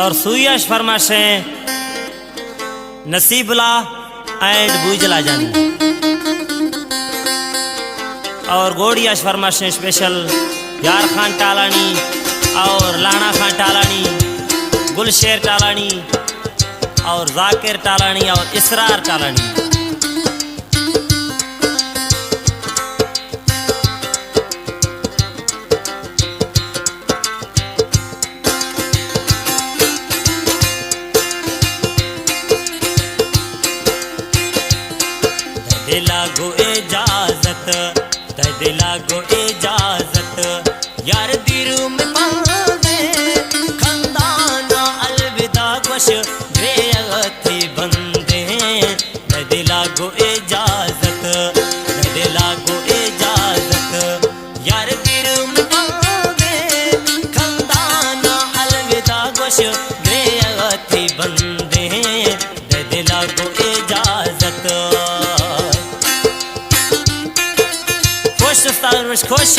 और सुयश फरमाशे नसीबला एंड बुजला जानी और गोड़ियाश फरमाशे स्पेशल यार खान टालानी और लाना खान टालानी, गुलशेर टालानी और जाकिर टालानी और इसरार टालानी। लागो इजाजत दे लागो इजाजत यार दिरू में मांगे खंदाना अलविदा कुछ बेअथी बंदे दे लागो इजाजत दे लागो इजाजत यार दिरू में मांगे खंदाना अलविदा कुछ बेअथी बंदे दे लागो इजाजत। खुश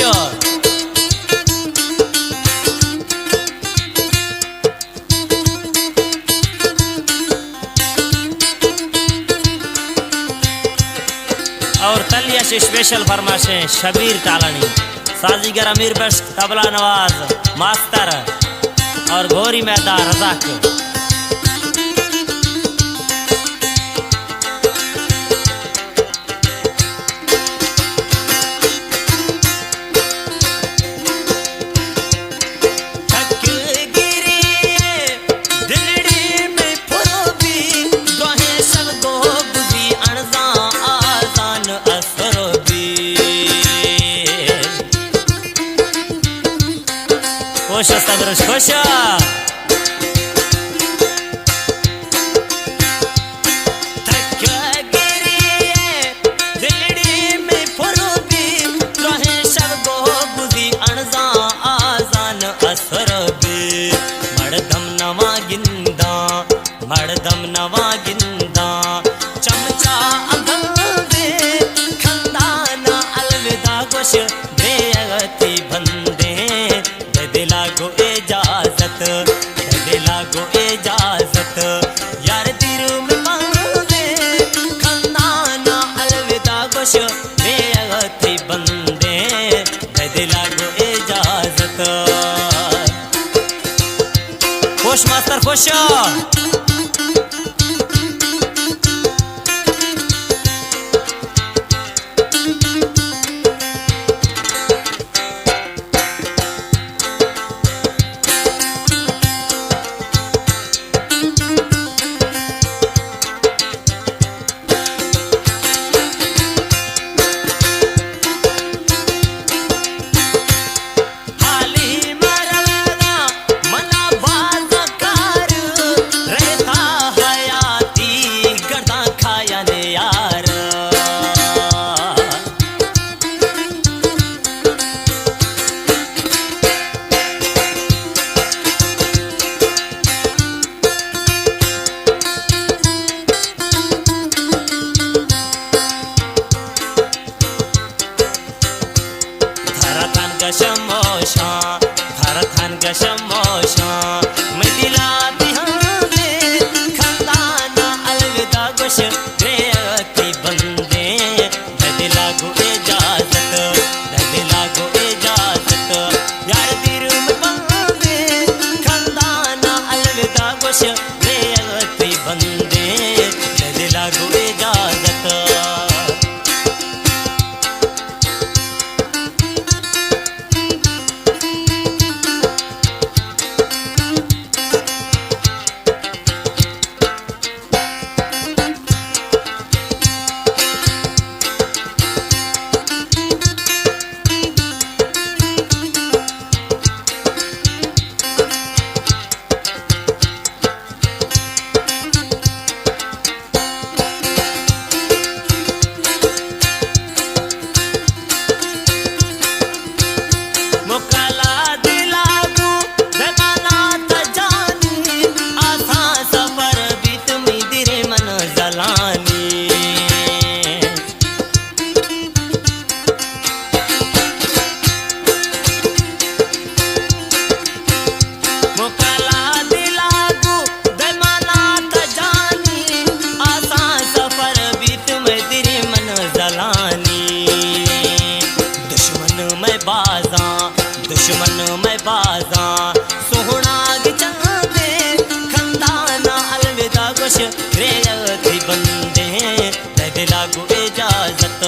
और तलिया से स्पेशल फरमाशे शबीर टालानी, साजीगर अमीर बख्श, तबला नवाज मास्टर और घोरी मैदान रजाक। खुश तबरश खुश मड़दम नवा गिंदा मड़दम नवा गिंदा चमचा अगंदे खंदाना अलविदा कुछ बेअथी बंदे दे लागो इजाजत दे लागो इजाजत यार दिरू में मांगे खंदाना अलविदा कुछ बेअथी बंदे दे लागो इजाजत। खुश मास्टर खुश गशमोशा धरथन गशमोशा मैं दिलाती हूँ दे खंदाना अलविदा कुछ बेअथी बंदे दे लागो इजाजत दे लागो इजाजत यार दिरू में मांगे खंदाना अलविदा कुछ बेअथी बंदे दे लागो इजाजत। बाजा दुश्मन मैं बाजा सोहना गिचाते खंदाना अलविदा गोश रे थी बंदे दे लागू इजाजत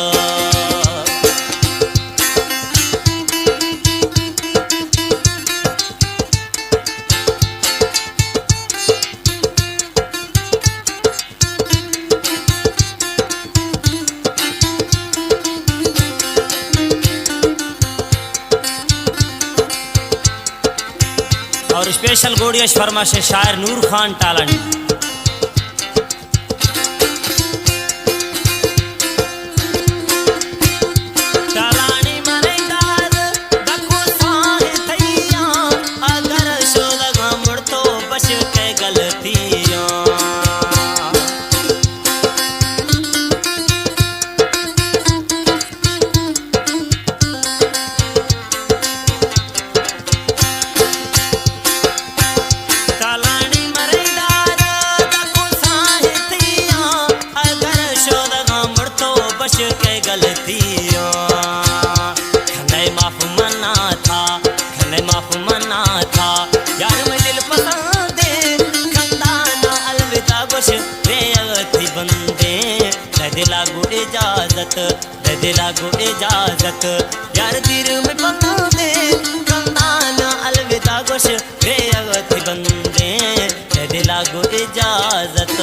और स्पेशल गोड़ियश फरमा से शायर नूर खान टालानी। टालानी मरेदार दको साहे थैया अगर शो लगा मुड़ तो बच के गलतियां के गलतियां खने माफ मना था खने माफ मना था यार मैं दिल पसंदे खंदाना अलविदा गोश रे थी बंदे दे लागू इजाजत दे लागू इजाजत यार दिल में पसंदे खंदाना अलविदा गोश रे थी बंदे दे लागू इजाजत।